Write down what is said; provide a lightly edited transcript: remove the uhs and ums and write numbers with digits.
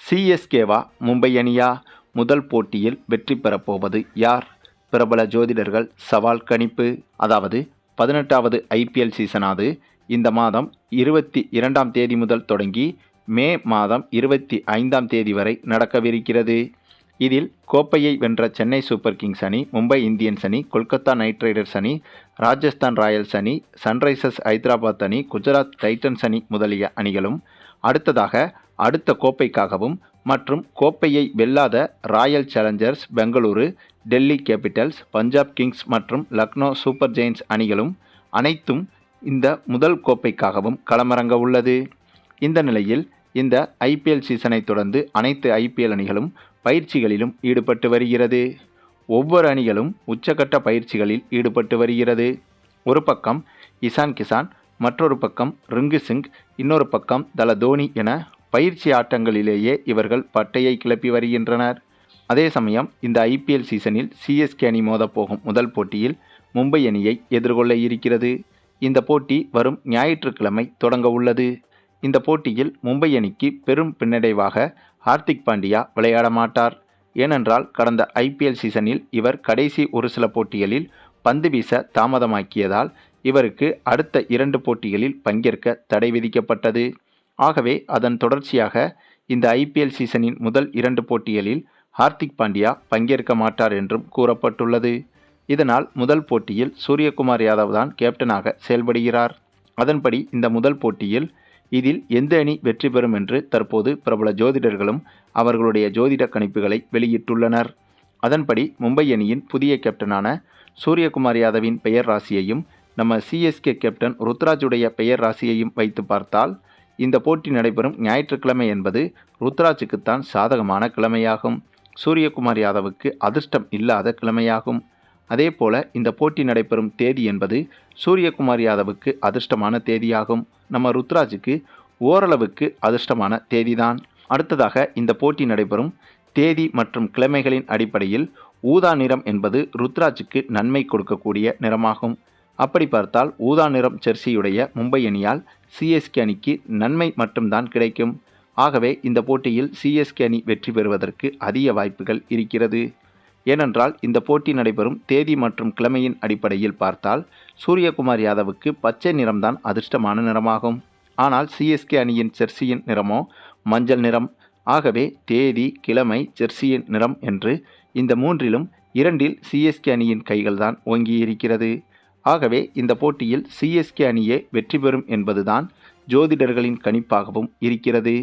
சிஎஸ்கேவா மும்பை அணியா? முதல் போட்டியில் வெற்றி பெறப்போவது யார்? பிரபல ஜோதிடர்கள் சவால் கணிப்பு. அதாவது 18வது ஐபிஎல் சீசனாவது இந்த மாதம் 22ஆம் தேதி முதல் தொடங்கி மே மாதம் 25ஆம் தேதி வரை நடக்கவிருக்கிறது. இதில் கோப்பையை வென்ற சென்னை சூப்பர் கிங்ஸ் அணி, மும்பை இந்தியன்ஸ் அணி, கொல்கத்தா நைட் ரைடர்ஸ் அணி, ராஜஸ்தான் ராயல்ஸ் அணி, சன்ரைசர்ஸ் ஹைதராபாத் அணி, குஜராத் டைட்டன்ஸ் அணி முதலிய அணிகளும் அடுத்ததாக அடுத்த கோப்பைக்காகவும் மற்றும் கோப்பையை வெல்லாத Royal Challengers Bengaluru, Delhi Capitals, Punjab Kings மற்றும் லக்னோ சூப்பர் ஜெயின்ஸ் அணிகளும் அனைத்தும் இந்த முதல் கோப்பைக்காகவும் களமிறங்க உள்ளது. இந்த நிலையில் இந்த ஐபிஎல் சீசனை தொடர்ந்து அனைத்து ஐபிஎல் அணிகளும் பயிற்சிகளிலும் ஈடுபட்டு வருகிறது. ஒவ்வொரு அணிகளும் உச்சகட்ட பயிற்சிகளில் ஈடுபட்டு வருகிறது. ஒரு பக்கம் இசான் கிசான், மற்றொரு பக்கம் ரிங்கு சிங், இன்னொரு பக்கம் தல தோனி என பயிற்சி ஆட்டங்களிலேயே இவர்கள் பட்டையை கிளப்பி வருகின்றனர். அதே சமயம் இந்த ஐபிஎல் சீசனில் சிஎஸ்கே அணி மோதப்போகும் முதல் போட்டியில் மும்பை அணியை எதிர்கொள்ள இருக்கிறது. இந்த போட்டி வரும் ஞாயிற்றுக்கிழமை தொடங்க உள்ளது. இந்த போட்டியில் மும்பை அணிக்கு பெரும் பின்னடைவாக ஹார்திக் பாண்டியா விளையாட மாட்டார். ஏனென்றால் கடந்த ஐபிஎல் சீசனில் இவர் கடைசி ஒரு சில போட்டிகளில் பந்து வீச தாமதமாக்கியதால் இவருக்கு அடுத்த 2 போட்டிகளில் பங்கேற்க தடை விதிக்கப்பட்டது. ஆகவே அதன் தொடர்ச்சியாக இந்த ஐபிஎல் சீசனின் முதல் 2 போட்டிகளில் ஹார்திக் பாண்டியா பங்கேற்க மாட்டார் என்றும் கூறப்பட்டுள்ளது. இதனால் முதல் போட்டியில் சூரியகுமார் யாதவ் தான் கேப்டனாக செயல்படுகிறார். அதன்படி இந்த முதல் போட்டியில் இதில் எந்த அணி வெற்றி பெறும் என்று தற்போது பிரபல ஜோதிடர்களும் அவர்களுடைய ஜோதிட கணிப்புகளை வெளியிட்டுள்ளனர். அதன்படி மும்பை அணியின் புதிய கேப்டனான சூரியகுமார் யாதவின் பெயர் ராசியையும் நம்ம சிஎஸ்கே கேப்டன் ருத்ராஜுடைய பெயர் ராசியையும் வைத்து பார்த்தால் இந்த போட்டி நடைபெறும் ஞாயிற்றுக்கிழமை என்பது ருத்ராஜுக்குத்தான் சாதகமான கிழமையாகும். சூரியகுமார் யாதவுக்கு அதிர்ஷ்டம் இல்லாத கிழமையாகும். அதே போல இந்த போட்டி நடைபெறும் தேதி என்பது சூரியகுமார் யாதவுக்கு அதிர்ஷ்டமான தேதியாகும். நம்ம ருத்ராஜுக்கு ஓரளவுக்கு அதிர்ஷ்டமான தேதிதான். அடுத்ததாக இந்த போட்டி நடைபெறும் தேதி மற்றும் கிழமைகளின் அடிப்படையில் ஊதா நிறம் என்பது ருத்ராஜுக்கு நன்மை கொடுக்கக்கூடிய நிறமாகும். அப்படி பார்த்தால் ஊதா நிறம் ஜெர்சியுடைய மும்பை அணியால் சிஎஸ்கே அணிக்கு நன்மை மட்டும்தான் கிடைக்கும். ஆகவே இந்த போட்டியில் சிஎஸ்கே அணி வெற்றி பெறுவதற்கு அதிக வாய்ப்புகள் இருக்கிறது. ஏனென்றால் இந்த போட்டி நடைபெறும் தேதி மற்றும் கிழமையின் அடிப்படையில் பார்த்தால் சூரியகுமார் யாதவுக்கு பச்சை நிறம்தான் அதிர்ஷ்டமான நிறமாகும். ஆனால் சிஎஸ்கே அணியின் ஜெர்சியின் நிறமோ மஞ்சள் நிறம். ஆகவே தேதி, கிழமை, ஜெர்சியின் நிறம் என்று இந்த மூன்றிலும் 2இல் சிஎஸ்கே அணியின் கைகள்தான் ஓங்கியிருக்கிறது. ஆகவே இந்த போட்டியில் சிஎஸ்கே அணியே வெற்றி பெறும் என்பதுதான் ஜோதிடர்களின் கணிப்பாகவும் இருக்கிறது.